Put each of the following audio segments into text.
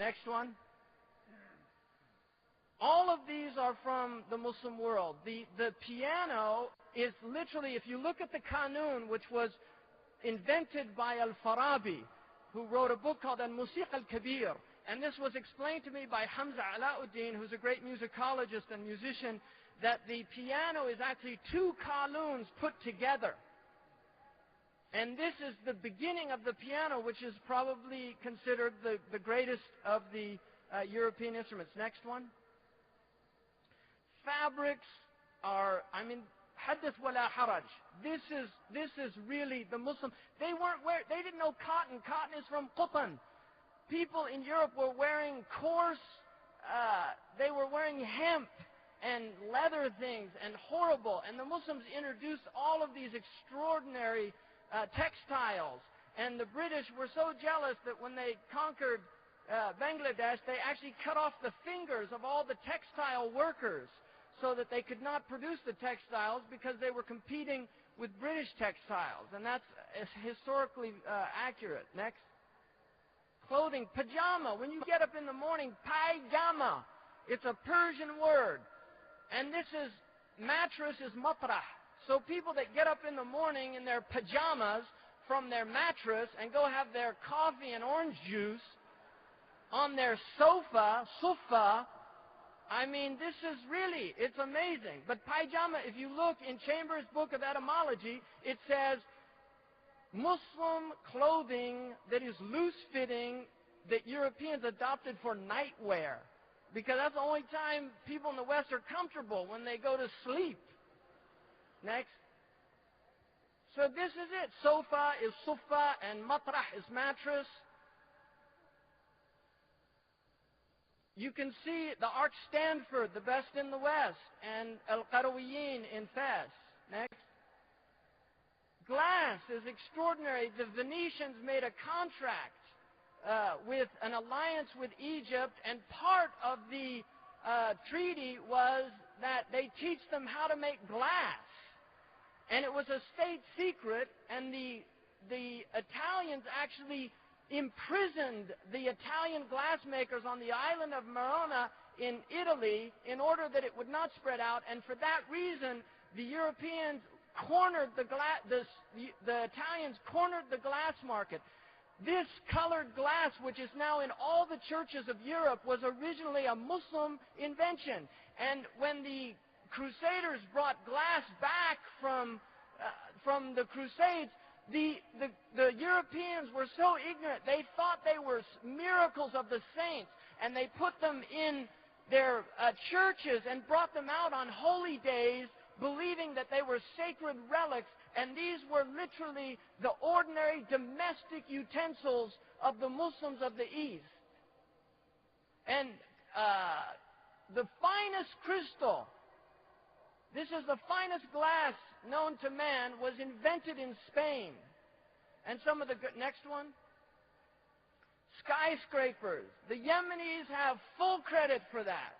Next one. All of these are from the Muslim world. The piano is literally, if you look at the Qanun, which was invented by Al-Farabi, who wrote a book called Al-Musiq Al-Kabir, and this was explained to me by Hamza Alauddin, who's a great musicologist and musician, that the piano is actually two Qanuns put together. And this is the beginning of the piano, which is probably considered the greatest of the European instruments. Next one. Fabrics are, hadith wala haraj. This is really the Muslim. They didn't know cotton. Cotton is from qutn. People in Europe were wearing coarse, they were wearing hemp and leather things and horrible. And the Muslims introduced all of these extraordinary textiles. And the British were so jealous that when they conquered Bangladesh, they actually cut off the fingers of all the textile workers so that they could not produce the textiles because they were competing with British textiles. And that's historically accurate. Next. Clothing, pajama. When you get up in the morning, pajama. It's a Persian word. And this is, mattress is matrah. So people that get up in the morning in their pajamas from their mattress and go have their coffee and orange juice on their sofa, sufa, this is really, it's amazing. But pajama, if you look in Chambers' book of etymology, it says Muslim clothing that is loose-fitting that Europeans adopted for nightwear. Because that's the only time people in the West are comfortable, when they go to sleep. Next. So this is it. Sofa is sufa and matrah is mattress. You can see the Arch Stanford, the best in the West, and Al-Qarawiyyin in Fez. Next. Glass is extraordinary. The Venetians made a contract with an alliance with Egypt, and part of the treaty was that they teach them how to make glass. And it was a state secret, and the Italians actually imprisoned the Italian glassmakers on the island of Verona in Italy in order that it would not spread out. And for that reason, the Europeans cornered the Italians cornered the glass market. This colored glass, which is now in all the churches of Europe, was originally a Muslim invention. And when the Crusaders brought glass back from the Crusades, the Europeans were so ignorant. They thought they were miracles of the saints, and they put them in their churches and brought them out on holy days, believing that they were sacred relics. And these were literally the ordinary domestic utensils of the Muslims of the East. And the finest crystal, this is the finest glass known to man, was invented in Spain. And some of the, next one. Skyscrapers. The Yemenis have full credit for that,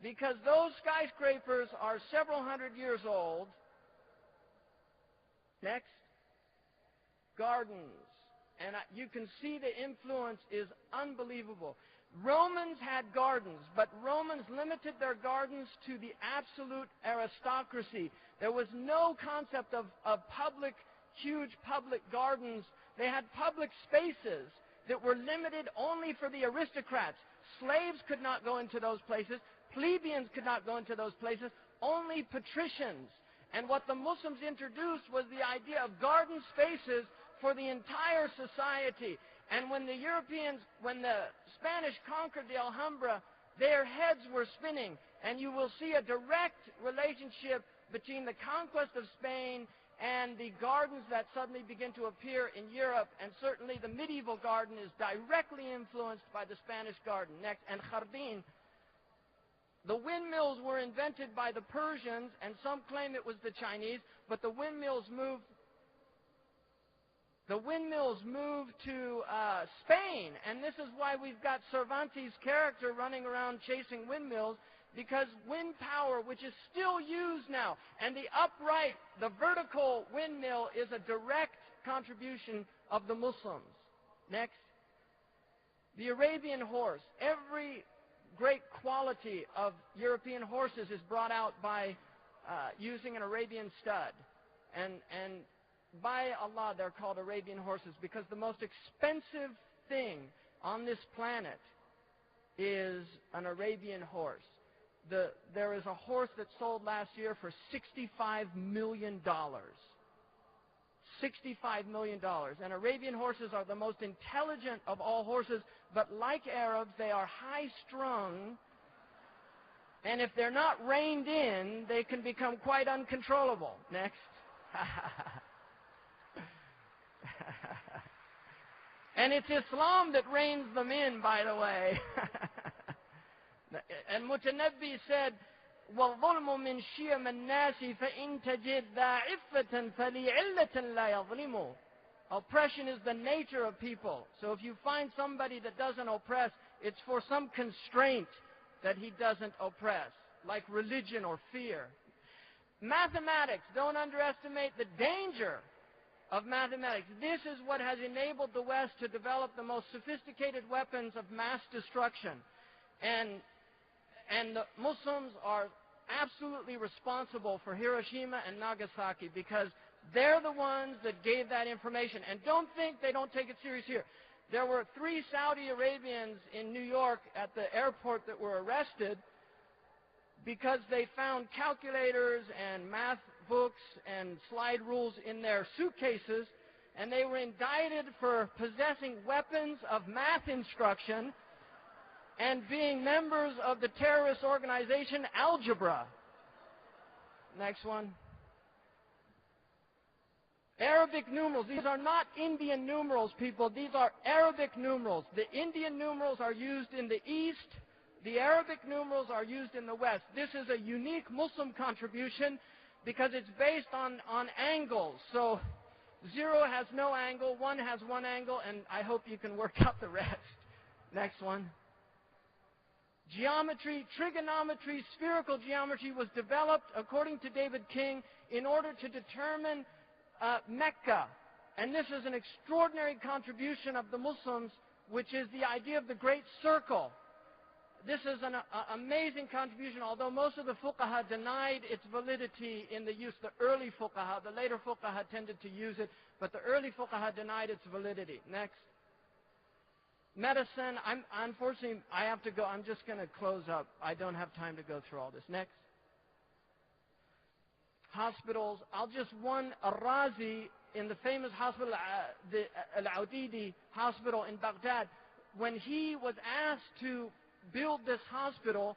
because those skyscrapers are several hundred years old. Next. Gardens. And you can see the influence is unbelievable. Romans had gardens, but Romans limited their gardens to the absolute aristocracy. There was no concept of huge public gardens. They had public spaces that were limited only for the aristocrats. Slaves could not go into those places. Plebeians could not go into those places. Only patricians. And what the Muslims introduced was the idea of garden spaces for the entire society. And when the Spanish conquered the Alhambra, their heads were spinning. And you will see a direct relationship between the conquest of Spain and the gardens that suddenly begin to appear in Europe. And certainly the medieval garden is directly influenced by the Spanish garden. Next, and jardín. The windmills were invented by the Persians, and some claim it was the Chinese, but the windmills moved to Spain, and this is why we've got Cervantes' character running around chasing windmills, because wind power, which is still used now, and the vertical windmill is a direct contribution of the Muslims. Next. The Arabian horse, every great quality of European horses is brought out by using an Arabian stud. And by Allah, they're called Arabian horses because the most expensive thing on this planet is an Arabian horse. There is a horse that sold last year for $65 million. $65 million. And Arabian horses are the most intelligent of all horses, but like Arabs, they are high-strung, and if they're not reined in, they can become quite uncontrollable. Next. And it's Islam that reins them in, by the way. And Mutanabbi said, وَالظُّلْمُ مِنْ شِيَمَ النَّاسِ فَإِنْ تَجِدْ ذَا عِفَّةً فَلِعِلَّةٍ لَا يَظْلِمُ. Oppression is the nature of people. So if you find somebody that doesn't oppress, it's for some constraint that he doesn't oppress, like religion or fear. Mathematics, don't underestimate the danger of mathematics. This is what has enabled the West to develop the most sophisticated weapons of mass destruction. And the Muslims are absolutely responsible for Hiroshima and Nagasaki because they're the ones that gave that information. And don't think they don't take it serious here. There were 3 Saudi Arabians in New York at the airport that were arrested because they found calculators and math books and slide rules in their suitcases, and they were indicted for possessing weapons of math instruction and being members of the terrorist organization Algebra. Next one. Arabic numerals. These are not Indian numerals, people. These are Arabic numerals. The Indian numerals are used in the East. The Arabic numerals are used in the West. This is a unique Muslim contribution because it's based on angles. So 0 has no angle, 1 has 1 angle, and I hope you can work out the rest. Next one. Geometry, trigonometry, spherical geometry was developed, according to David King, in order to determine Mecca. And this is an extraordinary contribution of the Muslims, which is the idea of the Great Circle. This is an amazing contribution, although most of the fuqaha denied its validity in the use. The early fuqaha, the later fuqaha tended to use it, but the early fuqaha denied its validity. Next. Medicine, unfortunately, I have to go. I'm just going to close up. I don't have time to go through all this. Next. Hospitals. One Al-Razi in the famous hospital, the Al-Audidi hospital in Baghdad, when he was asked to build this hospital,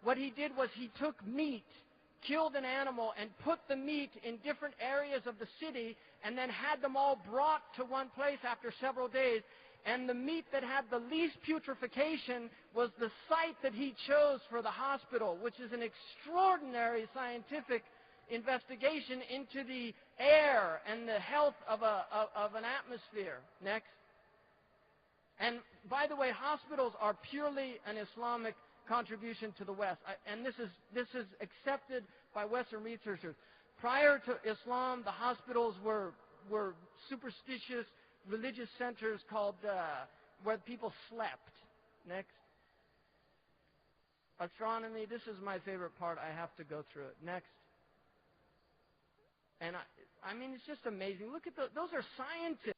what he did was he took meat, killed an animal, and put the meat in different areas of the city, and then had them all brought to one place after several days. And the meat that had the least putrefaction was the site that he chose for the hospital, which is an extraordinary scientific investigation into the air and the health of an atmosphere. Next. And by the way, hospitals are purely an Islamic contribution to the West, and this is accepted by Western researchers. Prior to Islam, the hospitals were superstitious religious centers called where people slept. Next. Astronomy. This is my favorite part. I have to go through it. Next. And I mean, it's just amazing. Look at those are scientists.